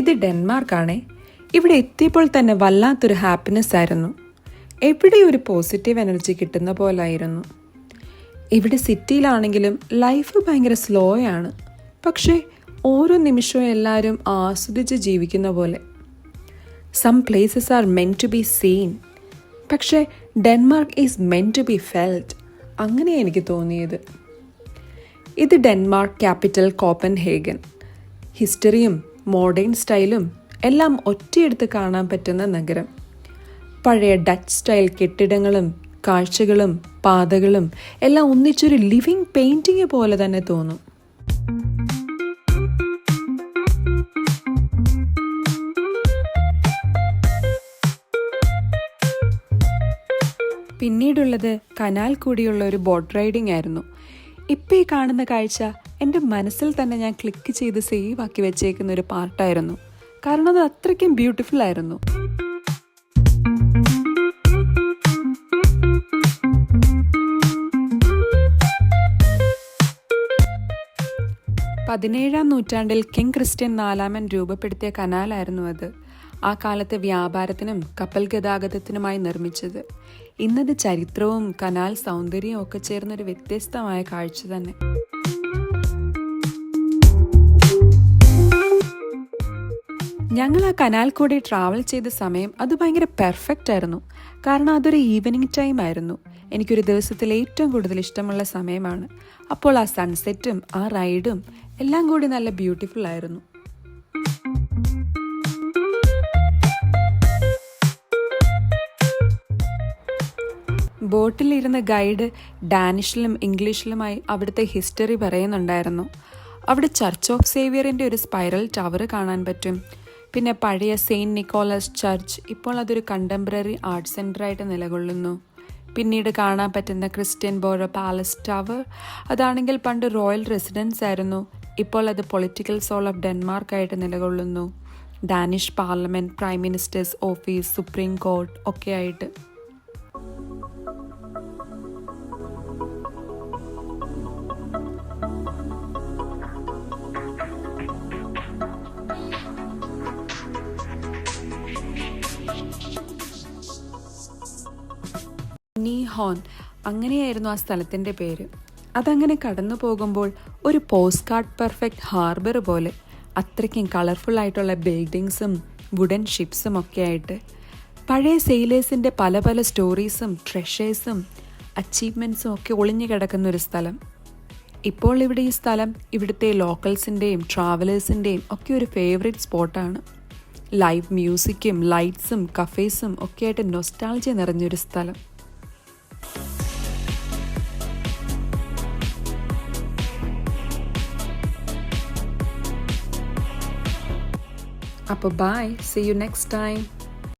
ഇത് ഡെൻമാർക്കാണേ. ഇവിടെ എത്തിയപ്പോൾ തന്നെ വല്ലാത്തൊരു ഹാപ്പിനെസ് ആയിരുന്നു. എവിടെ ഒരു പോസിറ്റീവ് എനർജി കിട്ടുന്ന പോലായിരുന്നു. ഇവിടെ സിറ്റിയിലാണെങ്കിലും ലൈഫ് ഭയങ്കര സ്ലോ ആണ്. പക്ഷേ ഓരോ നിമിഷവും എല്ലാവരും ആസ്വദിച്ച് ജീവിക്കുന്ന പോലെ. Some places are meant to be seen. പക്ഷേ Denmark is meant to be felt. അങ്ങനെ എനിക്ക് തോന്നിയത്. ഇത് ഡെൻമാർക്ക് ക്യാപിറ്റൽ കോപ്പൻഹേഗൻ. ഹിസ്റ്ററിയും മോഡേൺ സ്റ്റൈലും എല്ലാം ഒറ്റയെടുത്ത് കാണാൻ പറ്റുന്ന നഗരം. പഴയ ഡച്ച് സ്റ്റൈൽ കെട്ടിടങ്ങളും കാഴ്ചകളും പാതകളും എല്ലാം ഒന്നിച്ചൊരു ലിവിങ് പെയിൻറ്റിങ് പോലെ തന്നെ തോന്നും. പിന്നീടുള്ളത് കനാൽ കൂടിയുള്ള ഒരു ബോട്ട് റൈഡിംഗ് ആയിരുന്നു. ഇപ്പം ഈ കാണുന്ന കാഴ്ച എൻ്റെ മനസ്സിൽ തന്നെ ഞാൻ ക്ലിക്ക് ചെയ്ത് സേവ് ആക്കി വെച്ചേക്കുന്ന ഒരു പാർട്ടായിരുന്നു. കാരണം അത് അത്രയ്ക്കും ബ്യൂട്ടിഫുൾ ആയിരുന്നു. പതിനേഴാം നൂറ്റാണ്ടിൽ കിങ് ക്രിസ്റ്റ്യൻ നാലാമൻ രൂപപ്പെടുത്തിയ കനാലായിരുന്നു അത്. ആ കാലത്തെ വ്യാപാരത്തിനും കപ്പൽ ഗതാഗതത്തിനുമായി നിർമ്മിച്ചത്. ഇന്നത് ചരിത്രവും കനാൽ സൗന്ദര്യവും ഒക്കെ ചേർന്നൊരു വ്യത്യസ്തമായ കാഴ്ച തന്നെ. ഞങ്ങൾ ആ കനാൽ കൂടി ട്രാവൽ ചെയ്ത സമയം അത് ഭയങ്കര പെർഫെക്റ്റ് ആയിരുന്നു. കാരണം അതൊരു ഈവനിങ് ടൈം ആയിരുന്നു. എനിക്കൊരു ദിവസത്തിൽ ഏറ്റവും കൂടുതൽ ഇഷ്ടമുള്ള സമയമാണ്. അപ്പോൾ ആ സൺസെറ്റും ആ റൈഡും എല്ലാം കൂടി നല്ല ബ്യൂട്ടിഫുൾ ആയിരുന്നു. ബോട്ടിലിരുന്ന ഗൈഡ് ഡാനിഷിലും ഇംഗ്ലീഷിലുമായി അവിടുത്തെ ഹിസ്റ്ററി പറയുന്നുണ്ടായിരുന്നു. അവിടെ ചർച്ച് ഓഫ് സേവിയറിൻ്റെ ഒരു സ്പൈറൽ ടവർ കാണാൻ പറ്റും. പിന്നെ പഴയ സെയിൻറ്റ് നിക്കോളസ് ചർച്ച് ഇപ്പോൾ അതൊരു കണ്ടംപററി ആർട്ട് സെൻ്ററായിട്ട് നിലകൊള്ളുന്നു. പിന്നീട് കാണാൻ പറ്റുന്ന ക്രിസ്ത്യൻ ബോറോ പാലസ് ടവർ, അതാണെങ്കിൽ പണ്ട് റോയൽ റെസിഡൻസ് ആയിരുന്നു. ഇപ്പോൾ അത് പൊളിറ്റിക്കൽ സോൾ ഓഫ് ഡെൻമാർക്കായിട്ട് നിലകൊള്ളുന്നു. Danish parliament, prime ministers office, supreme court ഒക്കെ ആയിട്ട്. ഹോൺ, അങ്ങനെയായിരുന്നു ആ സ്ഥലത്തിൻ്റെ പേര്. അതങ്ങനെ കടന്നു പോകുമ്പോൾ ഒരു പോസ്റ്റ് കാർഡ് പെർഫെക്റ്റ് ഹാർബർ പോലെ, അത്രയ്ക്കും കളർഫുൾ ആയിട്ടുള്ള ബിൽഡിങ്സും വുഡൻ ഷിപ്സും ഒക്കെ ആയിട്ട്. പഴയ സെയിലേഴ്സിൻ്റെ പല പല സ്റ്റോറീസും ട്രഷേഴ്സും അച്ചീവ്മെൻറ്റ്സും ഒക്കെ ഒളിഞ്ഞു കിടക്കുന്ന ഒരു സ്ഥലം. ഇപ്പോൾ ഇവിടെ ഈ സ്ഥലം ഇവിടുത്തെ ലോക്കൽസിൻ്റെയും ട്രാവലേഴ്സിൻ്റെയും ഒക്കെ ഒരു ഫേവറേറ്റ് സ്പോട്ടാണ്. ലൈവ് മ്യൂസിക്കും ലൈറ്റ്സും കഫേസും ഒക്കെ ആയിട്ട് നൊസ്റ്റാൾജിയ നിറഞ്ഞൊരു സ്ഥലം. അപ്പോൾ by, see you next time.